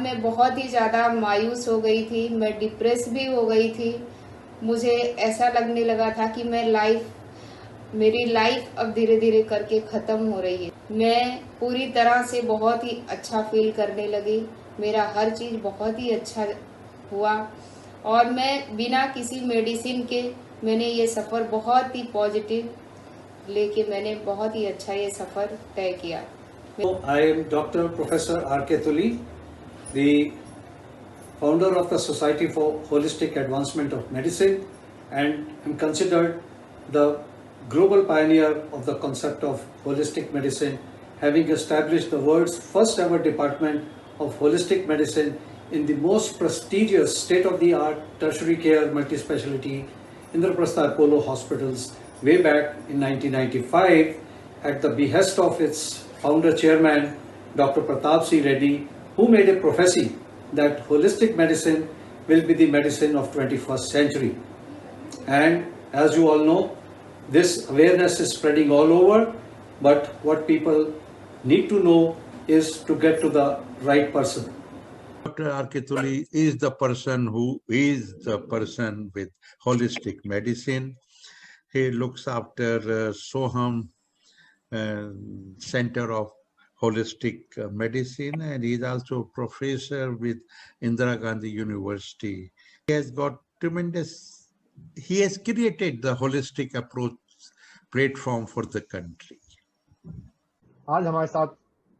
मैं बहुत ही ज़्यादा मायूस हो गई थी, मैं डिप्रेस भी हो गई थी। मुझे ऐसा लगने लगा था कि मेरी लाइफ अब धीरे धीरे करके ख़त्म हो रही है। मैं पूरी तरह से बहुत ही अच्छा फील करने लगी, मेरा हर चीज़ बहुत ही अच्छा हुआ और मैं बिना किसी मेडिसिन के मैंने ये सफ़र बहुत ही पॉजिटिव लेके मैंने बहुत ही अच्छा ये सफ़र तय किया। I am Dr. Professor R.K. Tuli, the founder of the Society for Holistic Advancement of Medicine, and am considered the global pioneer of the concept of holistic medicine, having established the world's first ever department of holistic medicine in the most prestigious state-of-the-art tertiary care multi-specialty Indraprastha Apollo hospitals way back in 1995 at the behest of its founder chairman Dr. Pratap C. Reddy, who made a prophecy that holistic medicine will be the medicine of 21st century. And as you all know, this awareness is spreading all over, but what people need to know is to get to the right person. Dr. R.K. Tuli is the person who is the person with holistic medicine. He looks after Soham Center of Holistic Medicine, and he is also a professor with Indira Gandhi University. He has created the holistic approach platform for the country. आज हमारे साथ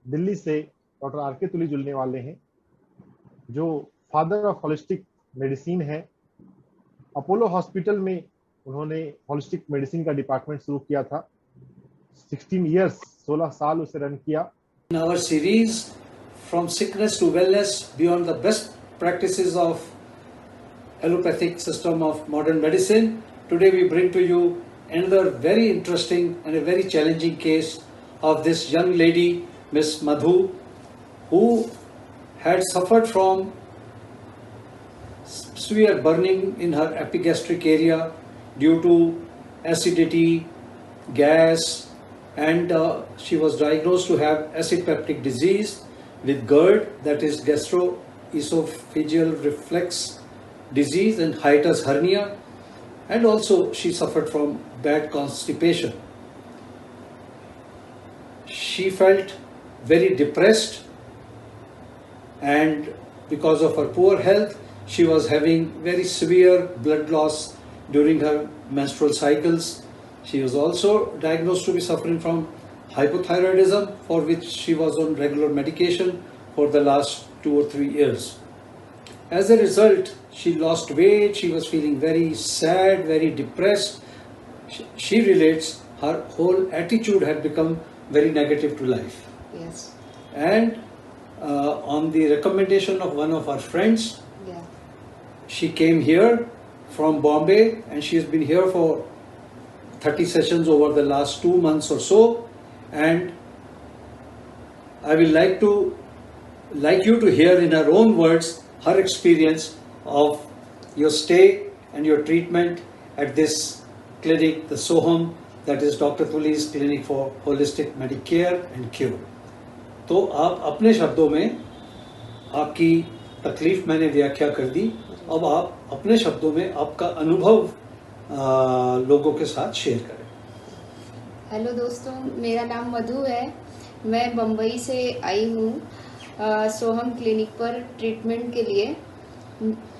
दिल्ली से doctor R K. तुली जुड़ने वाले हैं, जो father of holistic medicine है। Apollo hospital में उन्होंने होलिस्टिक मेडिसिन का डिपार्टमेंट शुरू किया था। 16 साल उसे रन किया। In our series From Sickness to Wellness, beyond the best practices of allopathic system of modern medicine, today we bring to you another very interesting and a very challenging case of this young lady, Miss Madhu, who had suffered from severe burning in her epigastric area due to acidity, gas, and she was diagnosed to have acid peptic disease with GERD, that is gastroesophageal reflux disease, and hiatus hernia, and also she suffered from bad constipation. She felt very depressed, and because of her poor health, she was having very severe blood loss during her menstrual cycles. She was also diagnosed to be suffering from hypothyroidism, for which she was on regular medication for the last 2 or 3 years. As a result, she lost weight, she was feeling very sad, very depressed. She relates her whole attitude had become very negative to life. Yes. And on the recommendation of one of our friends, she came here from Bombay, and she has been here for 30 sessions over the last 2 months or so, and I will like you to hear in her own words her experience of your stay and your treatment at this clinic, the Soham, that is Dr. Tuli's Clinic for Holistic Medicare and Cure. तो आप अपने शब्दों में, आपकी तकलीफ मैंने व्याख्या कर दी, अब आप अपने शब्दों में आपका अनुभव लोगों के साथ शेयर करें। हेलो दोस्तों, मेरा नाम मधु है। मैं बम्बई से आई हूँ सोहम क्लिनिक पर ट्रीटमेंट के लिए।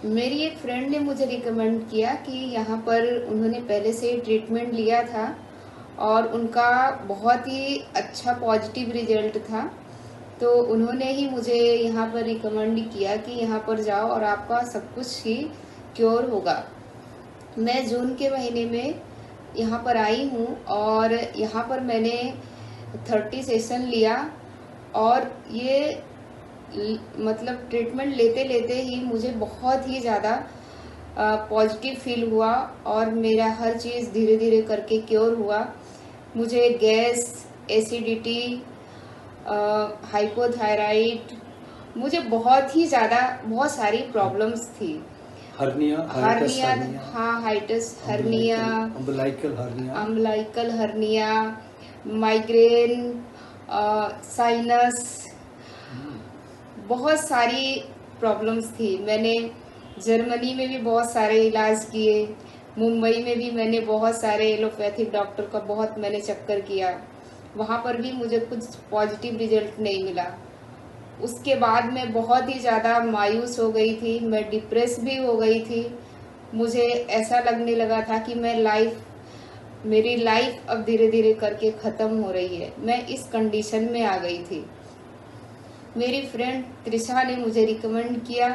मेरी एक फ्रेंड ने मुझे रिकमेंड किया कि यहाँ पर उन्होंने पहले से ट्रीटमेंट लिया था और उनका बहुत ही अच्छा पॉजिटिव रिजल्ट था, तो उन्होंने ही मुझे यहाँ पर रिकमेंड किया कि यहाँ पर जाओ और आपका सब कुछ ही क्योर होगा। मैं जून के महीने में यहाँ पर आई हूँ और यहाँ पर मैंने 30 सेशन लिया और ये मतलब ट्रीटमेंट लेते लेते ही मुझे बहुत ही ज़्यादा पॉजिटिव फील हुआ और मेरा हर चीज़ धीरे धीरे करके क्योर हुआ। मुझे गैस, एसिडिटी, हाइपोथायराइड, मुझे बहुत सारी प्रॉब्लम्स थी। हर्निया, हाँ, hiatus hernia, umbilical hernia, migraine, sinus, बहुत सारी प्रॉब्लम्स थी। मैंने जर्मनी में भी बहुत सारे इलाज किए, मुंबई में भी मैंने बहुत सारे एलोपैथिक डॉक्टर का बहुत मैंने चक्कर किया, वहाँ पर भी मुझे कुछ पॉजिटिव रिजल्ट नहीं मिला। उसके बाद मैं बहुत ही ज़्यादा मायूस हो गई थी, मैं डिप्रेस भी हो गई थी। मुझे ऐसा लगने लगा था कि मेरी लाइफ अब धीरे धीरे करके ख़त्म हो रही है। मैं इस कंडीशन में आ गई थी। मेरी फ्रेंड त्रिशा ने मुझे रिकमेंड किया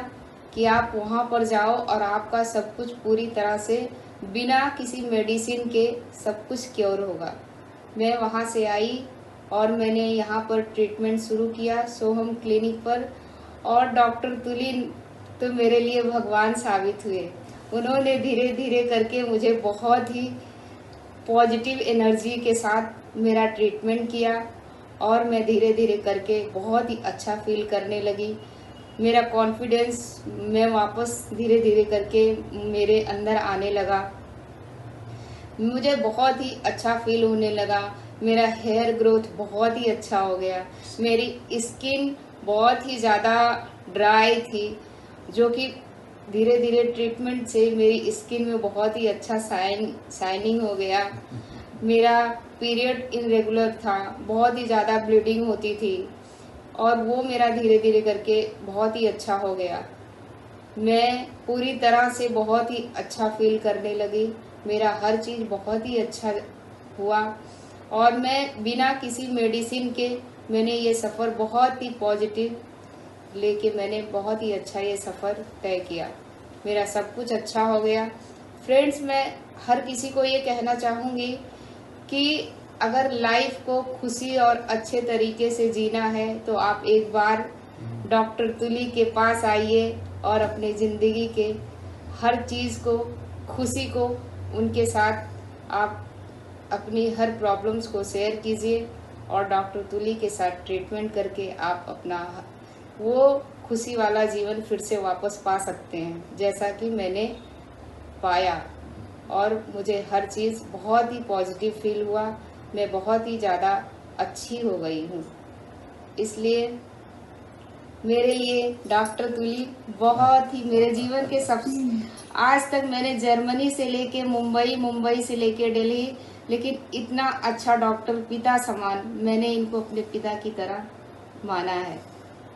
कि आप वहाँ पर जाओ और आपका सब कुछ पूरी तरह से बिना किसी मेडिसिन के सब कुछ क्योर होगा। मैं वहाँ से आई और मैंने यहाँ पर ट्रीटमेंट शुरू किया सोहम क्लिनिक पर, और डॉक्टर तुली तो मेरे लिए भगवान साबित हुए। उन्होंने धीरे धीरे करके मुझे बहुत ही पॉजिटिव एनर्जी के साथ मेरा ट्रीटमेंट किया और मैं धीरे धीरे करके बहुत ही अच्छा फील करने लगी। मेरा कॉन्फिडेंस मैं वापस धीरे धीरे करके मेरे अंदर आने लगा। मुझे बहुत ही अच्छा फील होने लगा। मेरा हेयर ग्रोथ बहुत ही अच्छा हो गया। मेरी स्किन बहुत ही ज़्यादा ड्राई थी, जो कि धीरे धीरे ट्रीटमेंट से मेरी स्किन में बहुत ही अच्छा शाइनिंग हो गया। मेरा पीरियड इरेगुलर था, बहुत ही ज़्यादा ब्लीडिंग होती थी और वो मेरा धीरे धीरे करके बहुत ही अच्छा हो गया। मैं पूरी तरह से बहुत ही अच्छा फील करने लगी। मेरा हर चीज़ बहुत ही अच्छा हुआ और मैं बिना किसी मेडिसिन के मैंने ये सफ़र बहुत ही पॉजिटिव लेके मैंने बहुत ही अच्छा ये सफ़र तय किया। मेरा सब कुछ अच्छा हो गया। फ्रेंड्स, मैं हर किसी को ये कहना चाहूँगी कि अगर लाइफ को खुशी और अच्छे तरीके से जीना है तो आप एक बार डॉक्टर तुली के पास आइए और अपने ज़िंदगी के हर चीज़ को, खुशी को उनके साथ आप अपनी हर प्रॉब्लम्स को शेयर कीजिए और डॉक्टर तुली के साथ ट्रीटमेंट करके आप अपना वो खुशी वाला जीवन फिर से वापस पा सकते हैं, जैसा कि मैंने पाया। और मुझे हर चीज़ बहुत ही पॉजिटिव फील हुआ। मैं बहुत ही ज़्यादा अच्छी हो गई हूँ। इसलिए मेरे लिए डॉक्टर तुली बहुत ही मेरे जीवन के आज तक मैंने जर्मनी से लेके मुंबई, मुंबई से लेके दिल्ली, लेकिन इतना अच्छा डॉक्टर, पिता समान, मैंने इनको अपने पिता की तरह माना है।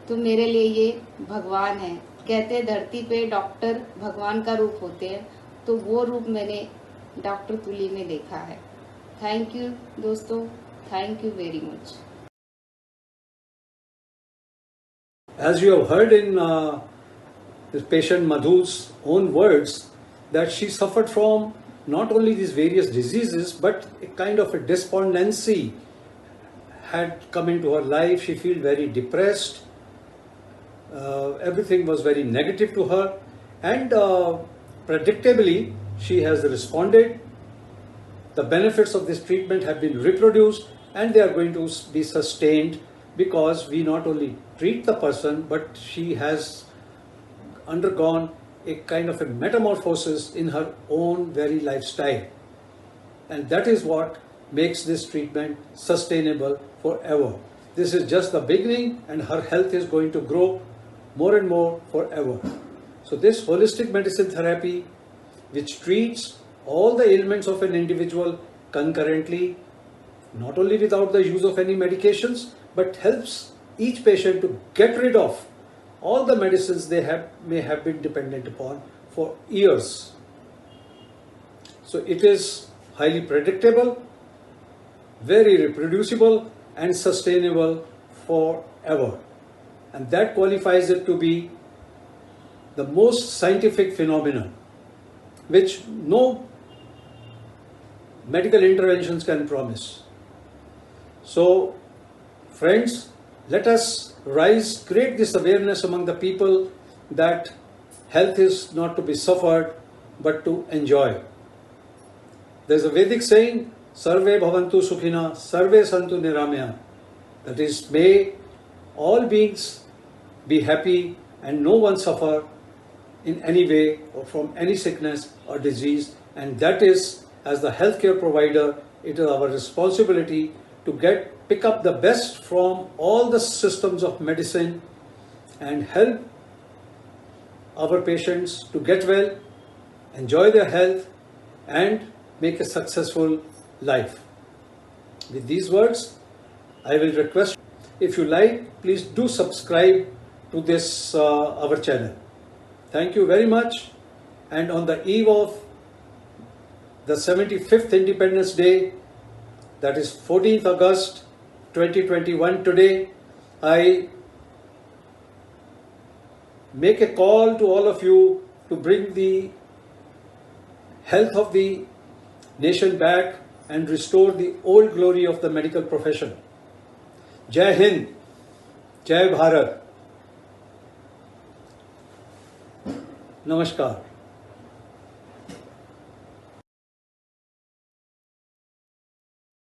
तो मेरे लिए ये भगवान है। कहते धरती पे डॉक्टर भगवान का रूप होते हैं, तो वो रूप मैंने डॉक्टर तुली में देखा है। थैंक यू दोस्तों, thank you very much. As you have heard in this patient Madhu's own words, that she suffered from not only these various diseases, but a kind of a despondency had come into her life. She felt very depressed. Everything was very negative to her, and predictably she has responded. The benefits of this treatment have been reproduced and they are going to be sustained, because we not only treat the person, but she has undergone a kind of a metamorphosis in her own very lifestyle. And that is what makes this treatment sustainable forever. This is just the beginning and her health is going to grow more and more forever. So this holistic medicine therapy, which treats all the ailments of an individual concurrently, not only without the use of any medications, but helps each patient to get rid of all the medicines they may have been dependent upon for years. So it is highly predictable, very reproducible and sustainable forever. And that qualifies it to be the most scientific phenomenon, which no medical interventions can promise. So friends, let us rise, create this awareness among the people that health is not to be suffered but to enjoy. There's a Vedic saying, Sarve bhavantu sukhina, sarve santu niramya. That is, may all beings be happy and no one suffer in any way or from any sickness or disease. And that is, as the healthcare provider, it is our responsibility to pick up the best from all the systems of medicine and help our patients to get well, enjoy their health, and make a successful life. With these words, I will request, if you like, please do subscribe to this our channel. Thank you very much. And on the eve of the 75th Independence Day, that is 14th August 2021 today, I make a call to all of you to bring the health of the nation back and restore the old glory of the medical profession. Jai Hind, Jai Bharat. Namaskar.